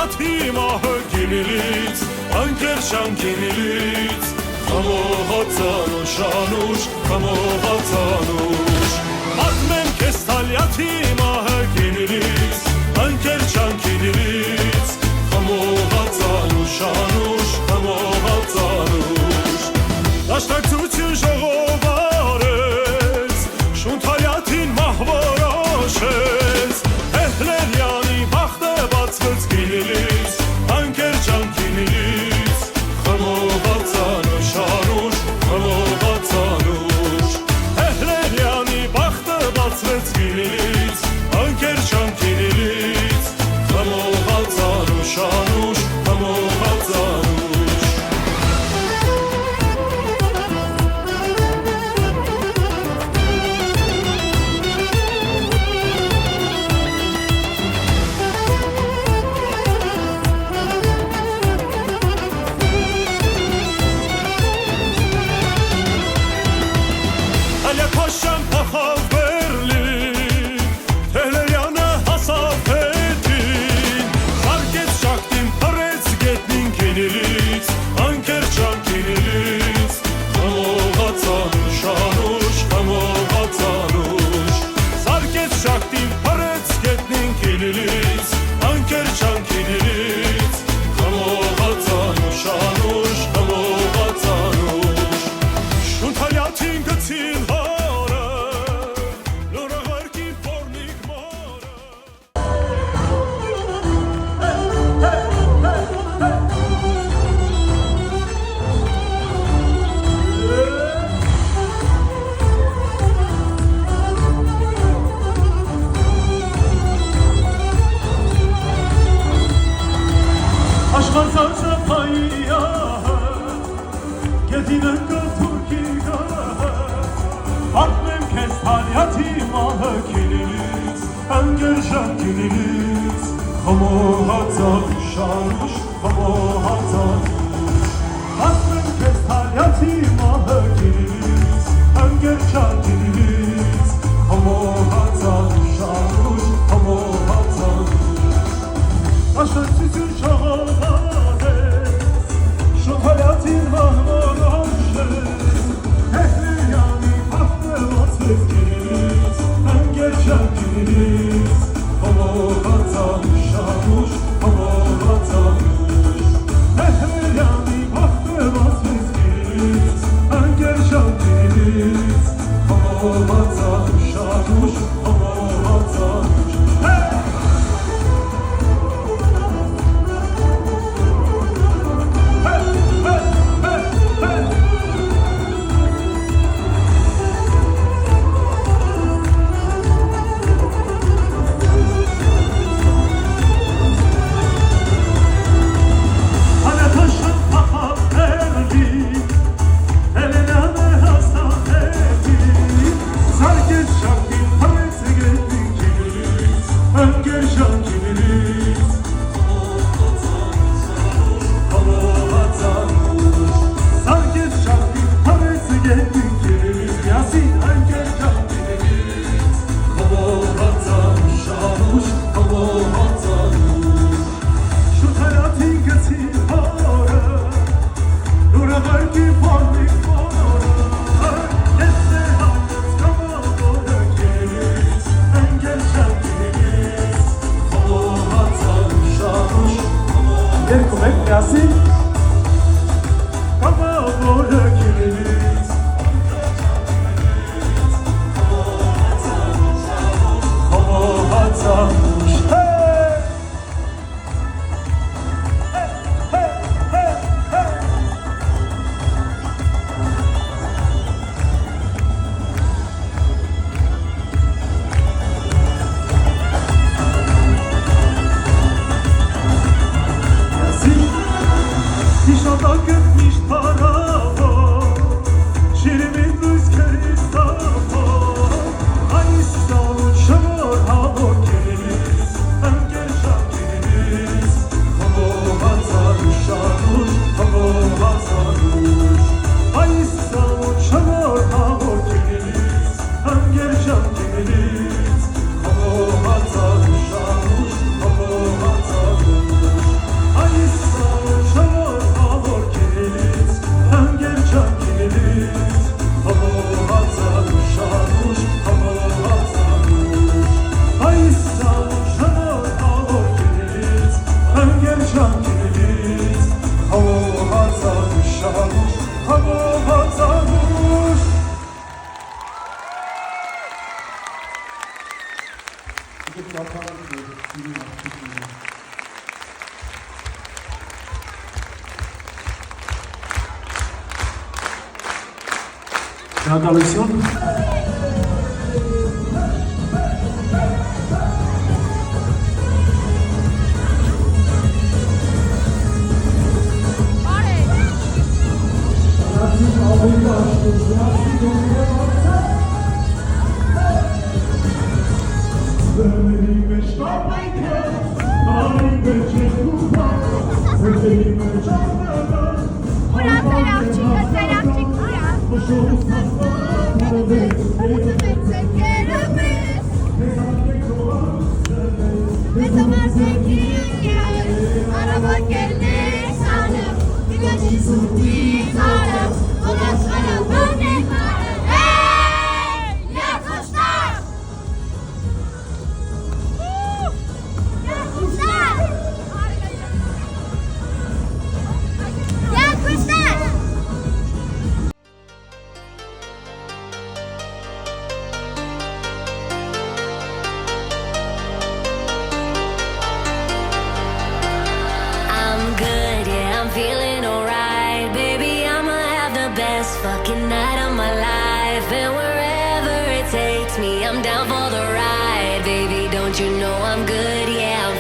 Քեստալյաթի մահը գինիլից, անկեր շանքինիլից, խամողացանուշ անուշ, խամողացանուշ Ատմեմ քեստալյաթի մահը գինիլից, անկեր շանքինիլից, խամողացանուշ անուշ, խամողացանուշ Դաշնակցություն ժողովարեց, շունթալյաթին մահվորոշեց Էհլերյանի բախտը բացվեց գինիլից, անկեր ճանկինիլից Խմողացանուշ անուշ, խմողացանուշ Էհլերյանի բախտը բացվեց գինիլից, անկեր ճանկինիլից Խմողացանուշ անուշ, խմողացանուշ Ալյակոշան փախավ Բերլին, Թեհլերյանը հասավ հետին Զարկեց շակտին, պրեց գետնին կինիլից, անկեր ճանկինիլից Խմողացանուշ անուշ, խմողացանուշ Զարկեց շակտին, պրեց գետնին կինիլից, անկեր ճանկինիլից Խմողացանուշ անուշ, խմողացանուշ Շունթալյաթին գցին Աշխարհը փայիա Գետինը կթուրքիգա Ատմեմ քեզ թալյաթի մահը քինիլից Անկեր շանքինիլից Խմողացանուշ անուշ, խմողացանուշ Ատմեմ քեզ թալյաթի մահը քինիլից Անկեր շանքինիլից Խմողացանուշ անուշ, խմողացանուշ Աշխարհություն շողովարեց, շունթալյաթին մահվորոշեց Էհլերյանի բախտը բացվեց գինիլից, անկեր ճանկինիլից Խմողացանուշ անուշ, խմողացանուշ Էհլերյանի բախտը բացվեց գինիլից, անկեր ճանկինիլից Խմողացանուշ անուշ, խմողացանուշ Շնորհակալություն։ Uran tarafçıka tarafçık uran. Ne zaman sevgilim araba gelir sanırım. Güneşi tutarım. Ulan sana ben de varım. Hey! Yakuşlar! Yakuşlar! Yakuşlar! I'm good, yeah, I'm feeling alright. Baby, I'ma have the best fucking night of my life. And wherever it takes me, I'm down for the ride. Baby, don't you know I'm good, yeah, I'm